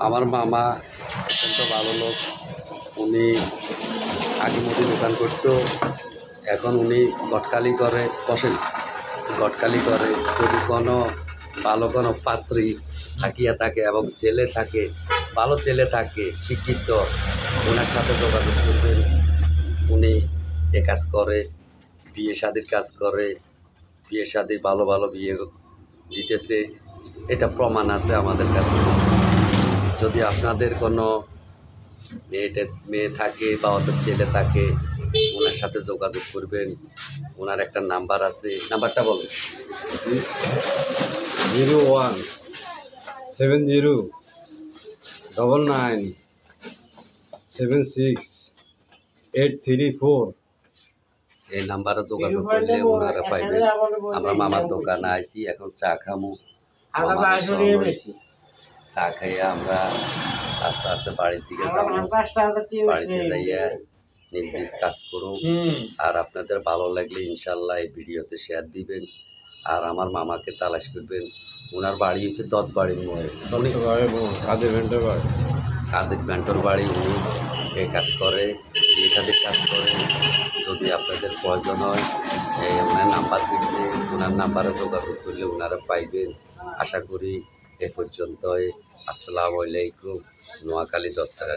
আমার মামা অত্যন্ত ভালো লোক। উনি আগে মুদি দোকান করতো, এখন উনি গটকালি করে বসেন, গটকালি করে। যদি কোনো ভালো কোনো পাত্রী থাকিয়া থাকে এবং ছেলে থাকে, ভালো ছেলে থাকে শিক্ষিত, ওনার সাথে যোগাযোগ করবেন। উনি এ কাজ করে, বিয়ে শাদির কাজ করে, বিয়ে শাদি ভালো ভালো বিয়ে দিতেছে, এটা প্রমাণ আছে আমাদের কাছে। যদি আপনাদের কোনো মেয়ে থাকে বা ওদের ছেলে থাকে, ওনার সাথে যোগাযোগ করবেন। ওনার একটা নাম্বার আছে, নাম্বারটা বলুন। 0170997684। এই নাম্বারে যোগাযোগ করলে ওনারা পাইবেন। আমরা মামার দোকানে আইছি, এখন চা খামু। চা খাইয়া আমরা আস্তে আস্তে বাড়ির দিকে যাবো। বাড়িতে যাইয়া নিজ নিজ কাজ করুন। আর আপনাদের ভালো লাগলে ইনশাল্লাহ এই ভিডিওতে শেয়ার দিবেন। আর আমার মামাকে তালাশ করবেন। ওনার বাড়ি হচ্ছে দত্তবাড়ির মোড়ে, কাদের ভেন্টর বাড়ি। উনি এই কাজ করে, বিয়ে শাদির কাজ করে। যদি আপনাদের প্রয়োজন হয়, ওনার নাম্বার দিচ্ছে, ওনার নাম্বারে যোগাযোগ করলে ওনারা পাইবেন। আশা করি এ পর্যন্তই। আসসালামু আলাইকুম। নোয়াখালী দত্তরা।